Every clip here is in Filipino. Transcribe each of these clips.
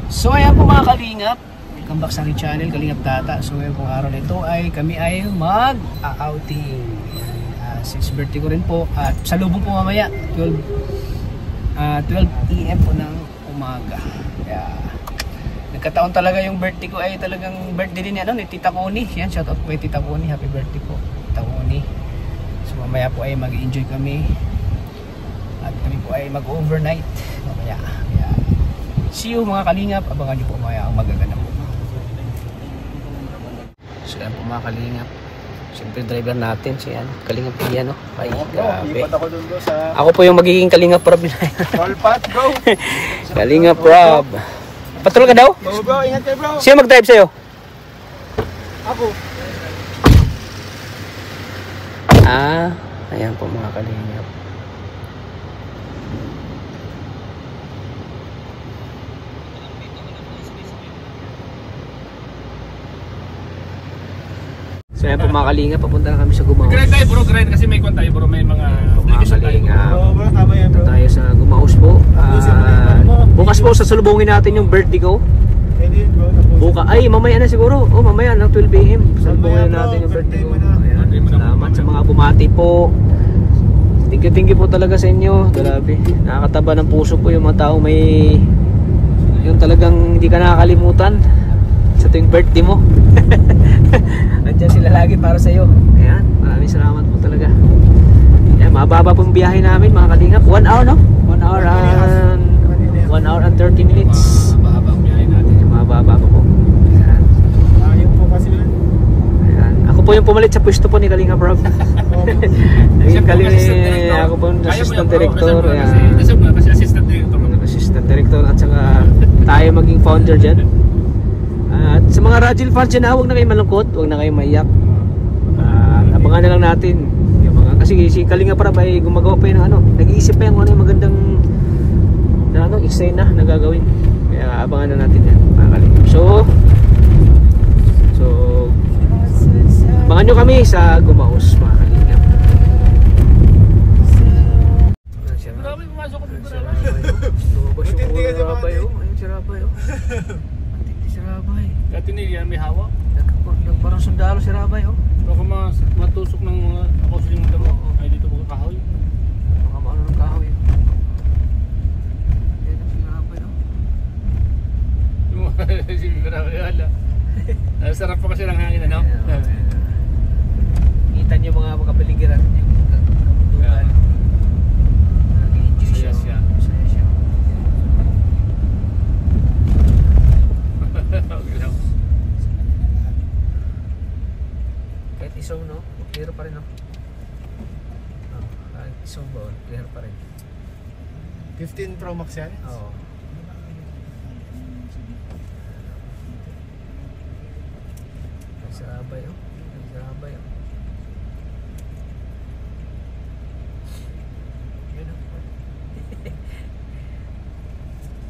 So ayan po mga kalingap, welcome back sa aking channel, Kalingap Tata. So ayan pong araw na ito ay kami ay mag-outing. 6th birthday ko rin po at salubong po mamaya 12 AM po ng umaga. Kaya nagkataon talaga yung birthday ko ay talagang birthday din ni Tita Connie. Yan, shout out po kay Tita Connie, happy birthday po Tita Connie. So mamaya po ay mag-enjoy kami at kami po ay mag-overnight mamaya. Kaya see you mga kalingap, abangan nyo po mamaya ang magaganap po. So yan po mga kalingap, siyempre driver natin si Kalingap Ian, no? Ay, grabe. Ako po yung magiging Kalingap Rob. Roll pat, bro. Kalingap Rob. Patrol ka daw? Oo bro, ingat kayo bro. Sino mag-drive sa'yo? Ako. Ayan po mga kalingap. So ayan po mga kalingap, papunta na kami sa Gumaos. Grind tayo bro, grind kasi may tayo bro, may mga mga kalingap. Oo bro, tama yan bro. Tayo sa Gumaos po. Bukas po sasalubungin natin yung birthday ko. Ay, mamaya na siguro. Oh, mamaya ng 12 AM. Sasalubungin natin yung birthday ko. Ayan, salamat sa mga bumati po. Thank you po talaga sa inyo. Grabe, nakakataba ng puso po yung mga tao may yung talagang hindi ka nakakalimutan sa tuwing birthday mo. Nandiyan sila lagi para sa iyo. Ayan, maraming salamat po talaga. Ayan, mababa pong biyahe namin mga kalingap. 1 hour, no? 1 hour and 30 minutes. Mababa ang biyahe natin. Mababa po. Ayan. Ayun po kasi yun. Ayan. Ako po yung pumalit sa pwesto po ni Kalingap Rob. Ako po yung assistant director. Kasi assistant director. Assistant director at saka tayo maging founder dyan. At sa mga Rajil fans dyan, huwag na kayo malungkot, huwag na kayo maiyak. Abangan na lang natin yung mga, kasi si Kalingap Rob ay gumagawa pa yun ng nag-iisip pa yung yung magandang eksena na gagawin. Kaya abangan na natin yan mga Kalingap. So abangan nyo kami sa Gumaos mga Kalingap. Marami pumasok ko dito. Lumabas yung Rabay. Ayun si Rabay. Si Rabay. Dati nila may hawak. Parang sundalo si Rabay. Baka matusok ng mga akosling mo damo. Ay dito mga kahoy. Baka maano ng kahoy. Ayun si Rabay. Sige ko na wala. Sarap pa kasi ng hangin ano? Kita nyo mga kapaligiran. Kamundugan. Nag-enjoy siya. Masaya siya. Kahit isaw, no? Clear pa rin, no? Kahit isaw ba? Clear pa rin. 15 Pro Max yan? Oo. Sarabay, oh. Sarabay, oh. Yun, oh.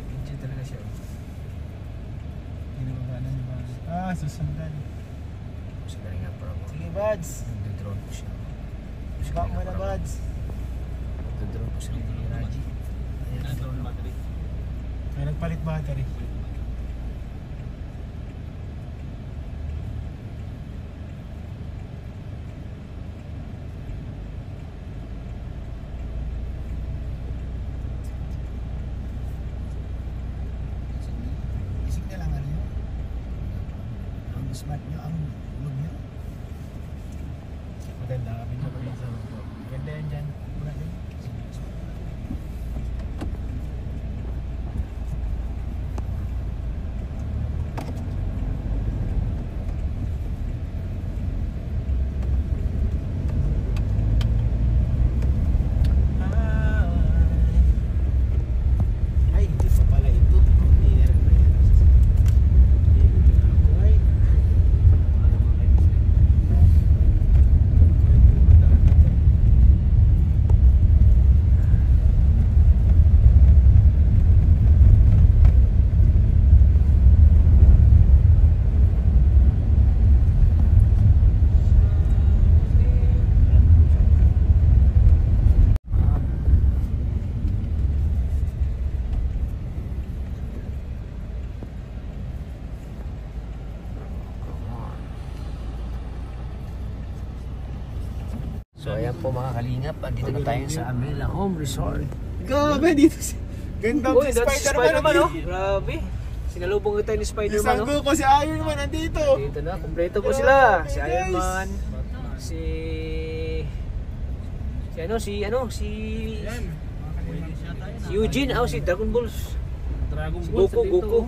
Enjoy talaga siya, oh. Ginagawa ba? Susundan. Kasi Kalingap Rob. Sige buds. Nagdodrone po siya. Back mo na buds. Nagdodrone po siya ni Raji. Ayan, nagdodrone. Ay, nagpalit battery. Smart nyo ang log nyo. Maganda kami na pala sa loob. Maganda yan dyan. Maganda yan. So ayan po mga kalingap, andito na tayo sa Amela Home Resort. Grabe dito si... Ganda Uy, si that's Spider-Man. oh. Grabe. Sinalubong tayo ni Si Spider-Man, oh. Sangoku, si Iron Man, andito. Dito na, kompleto po sila. Si Iron Man, si Eugene, si Dragon Balls. Dragon Si Ball. Goku.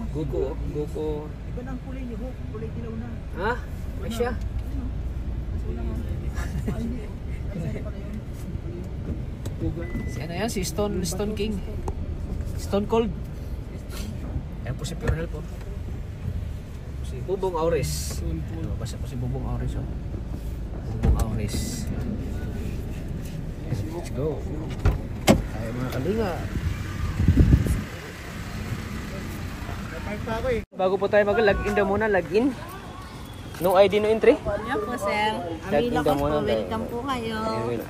Iba na ang kulay niyo, kulay dilaw na. Ha? Ay siya. Si ano yan? Si Stone King. Stone Cold. Ayan po si Pure Health po. Si Bubong Aures. Basta po si Bubong Aures. Oh. Bubong Aures. Let's go. Tayo mga kalinga. Napark pa ako eh. Bago po tayo mag-login daw muna. Login. No ID, no entry? Yan po, sir. Login Amila ka ko muna. po. Welcome po kayo.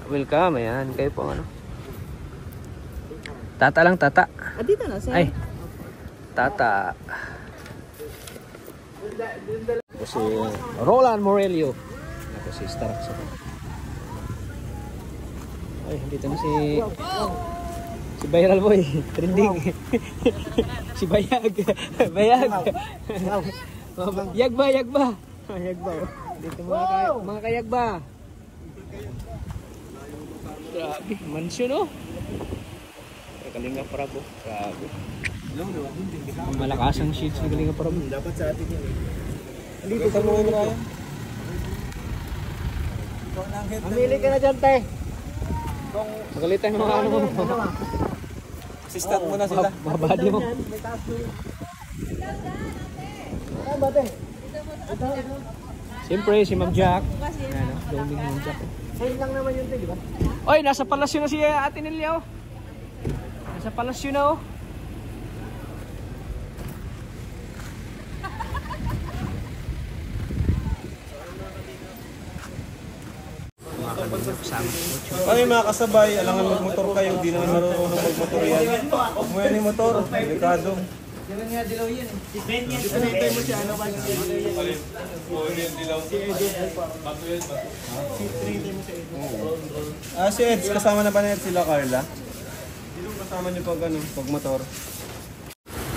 Welcome. Ayan. Kayo po ano. Tata lang, tata. Dito na, sir. Ay. Tata. Ako si Roland Morelio. Ako si Starax. Ay, dito na si Viral Boy. Trending. Si Bayag. Yagba. Dito mga kayagba. Grabe, mansyon oh. Kalinga Prabo. Grabe. Malakas ang sheets ng Kalinga Prabo. Dapat sa atin yun eh. Dito ka muna Ryan. Mamili ka na dyan, te. Magalitan mo ano mo. Assistant mo na sila. Babadi mo. Siyempre si Ma'am Jack. Ayan, blooming Ma'am Jack. Same lang naman yun, te, di ba? Oy, nasa palasyo na si Ate Nelia oh. Nasa palasyo na oh. Ay mga kasabay, alangan magmotor kayo, di naman marunong magmotor yan. Umuyan yung motor, delikado. Sinitay mo si ano ba? Si Ed. Si Ed, kasama na ba na sila Carla? Sino kasama niyo pag motor?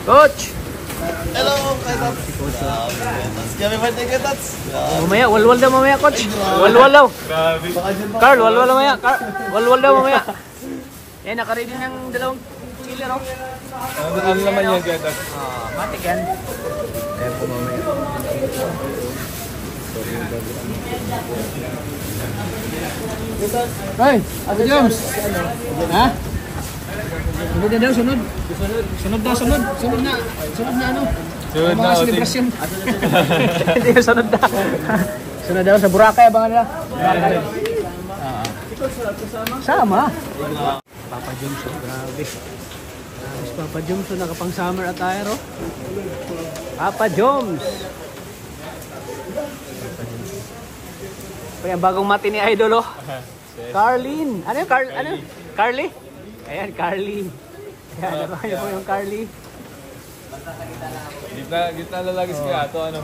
Coach! Hello, kay Tats. Kami ba tayo kay Tats? Mamaya, walwal daw mamaya, coach. Walwal daw. Carl, walwal mamaya. Walwal daw mamaya. Yan, nakaready ng dalawang chiller, oh. Ano naman yan kay Tats? Matik yan. Ayan po mamaya. Hey, Ate Joms. Ha? Sunod na daw, sunod. Sunod na ano? Sunod na, celebration. Hindi yung sunod na. Sunod daw sa Boracay, abangan nila. Boracay. Sama. Papa Joms, grabe. Mas Papa Joms, nakapang summer attire, oh. Papa Joms. Ang bagong mati ni Idol, oh. Carlin. Ano yung Carly? Ayan, Carly. Ayan, nakuha niyo po yung Carly. Gitna lalagis kaya ito, ano?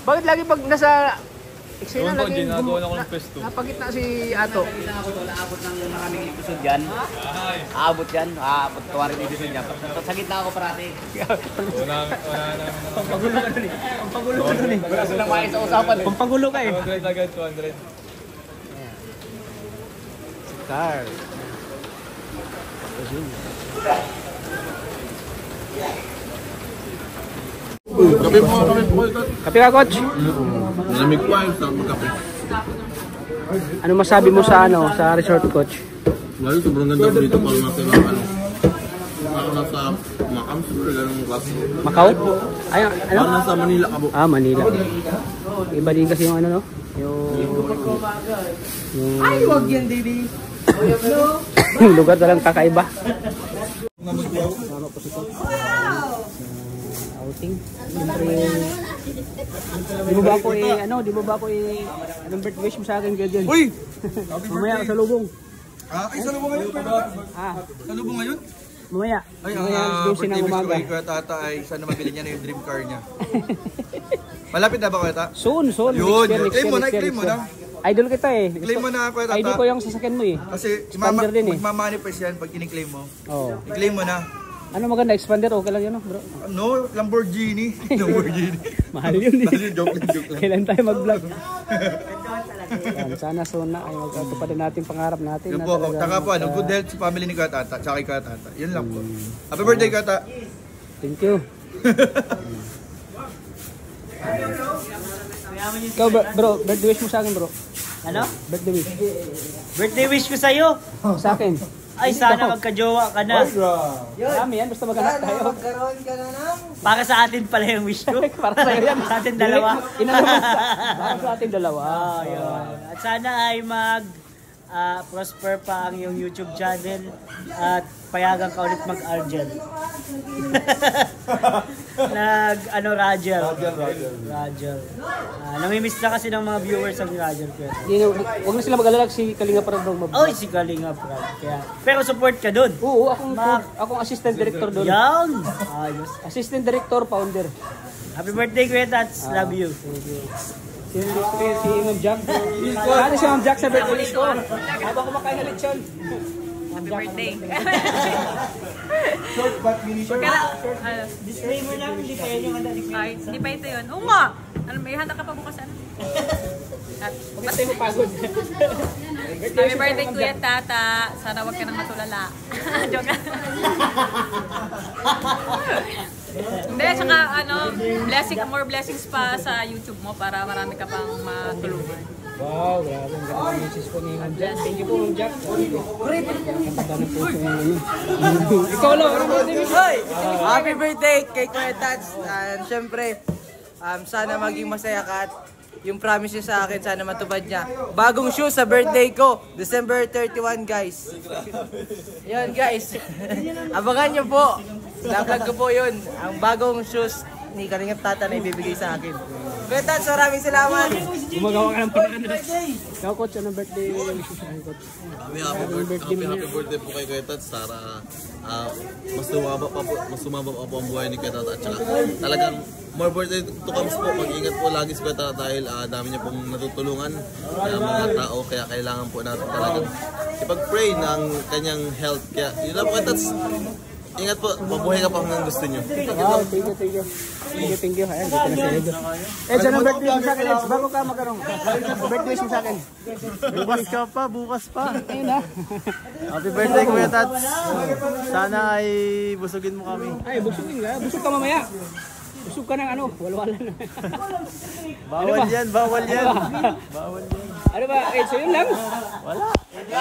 Bakit lagi pag nasa eksena Doon po, lagi ginagawa na ko ng pesto. napagitna si Ato? Aabot ng maraming episode yan. Aabot yan. Aabot 20 episode yan. Sa gitna ako parati. Pampagulo ka dun eh. Pampagulo ka dun eh. Wala silang maayos sa usapan. Pampagulo ka eh. 200 agad, 200. Carl. Kape mo, Kape ka, coach? Malamig pa yung sarap magkape. Ano masabi mo sa resort, coach? Lalo sobrang ganda po dito para natin parang nasa Macam, super ganong klase. Macau? Ay, ano? Parang nasa Manila ka po. Manila. Iba din kasi yung ano, no? Ay, wag yan, Didi. Yung lugar talagang kakaiba. Outing. Siyempre, di mo ba ako anong birthday wish mo sa akin, Gadion? Uy! Mamaya sa lubong. Ay, sa lubong ngayon? Sa lubong ngayon? Mamaya. Ay, Mamaya doon siya ng umaga. Kuya Tata ay sana mabili niya na yung dream car niya. Malapit na ba Kuya Tata? Soon. Yun, Next year, claim mo na. Idol kita eh. I-claim mo na ako, Idol tata. ko yung sasakyan mo eh. Kasi Expander din eh. magmamanifest yan pag in-claim mo. Oo. I-claim mo na. Ano maganda? Expander? Okay lang yun, no, bro? No, Lamborghini. Lamborghini. Mahal yun eh. Joke lang. Kailan tayo mag-vlog? Yan, sana soon na ay magkatupad din natin pangarap natin. Yun na po, talagang taka po, good health sa family ni Katata, tsaka kay Katata. Yun lang po. Happy birthday, Kata. Thank you. Ikaw bro, birthday wish mo sa akin bro. Ano? Birthday wish. Birthday wish ko sa'yo. Oh, sa akin. Ay, sana magka-jowa ka na. Marami yan, basta maghanap tayo. Para sa atin pala yung wish ko. Para sa'yo yan. Sa atin dalawa. Para sa atin dalawa. Ah, yun. At sana ay prosper pa ang iyong YouTube channel at payagan ka ulit mag-Argel. Rajel. Namimiss na kasi ng mga viewers ang Rajel. Huwag na sila mag-alala si Kalinga para bro. Oy, si Kalinga Prab. Pero support ka dun. Oo, akong assistant director doon. Yan. Ayos. Assistant director, founder. Happy birthday, Kuya Tats. Love you. Si Imam Jack. Ano si Imam Jack sa birthday wish ko? Habang kumakain na lechon. Happy birthday. Short but meaningful. Disclaimer lang, hindi pa yan yung handa ni Kuya. Ay, hindi pa ito yun. Oo nga. Ano, may handa ka pa bukas ano? Bakit tayo mapagod? Happy birthday Kuya Tata. Sana wag ka nang matulala. Joke. Hindi, tsaka more blessings pa sa YouTube mo para marami ka pang matulungan. Wow, grabe. Ang ganda ng message po ni Imam Jack. Thank you po, Imam Jack. Ang ganda ng puso ng ano. Ikaw lang, ano birthday wish? Happy birthday kay Kuya Tats. And syempre, sana maging masaya ka at yung promise niya sa akin, sana matupad niya. Bagong shoes sa birthday ko, December 31 guys. Yun guys, abangan niyo po. Vlog ko po yun. Ang bagong shoes ni Kalingap Tata na ibibigay sa akin. Kuya Tats, maraming salamat. Gumagawa ka ng paraan. Ikaw, coach, anong birthday wish mo sa akin, coach? Happy birthday po kay Kuya Tats. Sana mas sumaba pa po ang buhay ni Kuya Tats. At saka talagang more birthday to comes po. Mag-ingat po lagi si Kuya Tats dahil dami niya pong natutulungan mga tao. Kaya kailangan po natin talagang ipag-pray ng kanyang health. Kaya yun lang po Kuya Tats. Ingat po, mabuhay ka pa hanggang gusto nyo. Wow, thank you. Thank you. Ayan, dito na si Edo. Eds, anong birthday wish mo sa akin, Eds? Bago ka magkaroon. Birthday wish mo sa akin. Bukas pa. Ayun na. Happy birthday, Kuya Tats. Sana ay busugin mo kami. Ay, busugin ka. Busog ka mamaya. Busog ka ng ano, walwalan. Bawal yan. Ano ba, Eds, yun lang? Wala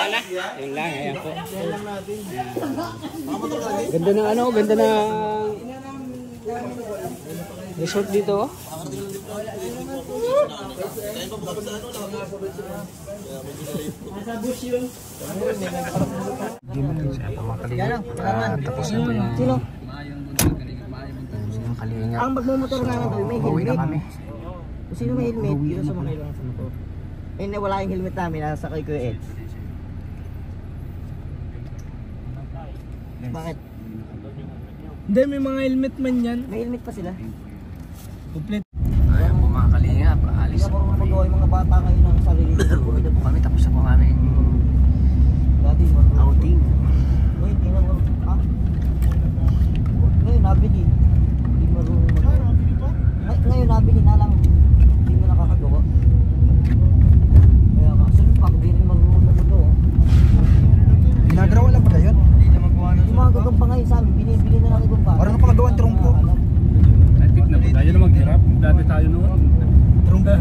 na. Yun lang, ayan po. Ganda ng ano, ganda ng resort dito. Tapos na po yung Sino? Ang magmumotor nga natin, may helmet. Kung sino may helmet, yun sa mga kailangan sa motor. Eh, wala yung helmet namin, nasa kay Kuya Eds. Bakit? Hindi, may mga helmet man yan. May helmet pa sila. Complete. Ayan po mga kalinga, paalis Hindi na po magawa yung mga bata ngayon ng sarili. Uwi na po kami, tapos na po kami outing. Uy, tingnan mo. Ha? Ngayon, nabili. Hindi marunong magawa. Ngayon, nabili na lang. Hindi na nakakagawa. Kaya kasi pag di rin marunong magawa. Ginagawa lang pala yun. Hindi na magawa na. Yung mga gagamba ngayon sa amin, binibili na lang igumba. Parang pa magawa ang trumpo. I think na po tayo na maghirap. Dati tayo noon. Trumpo.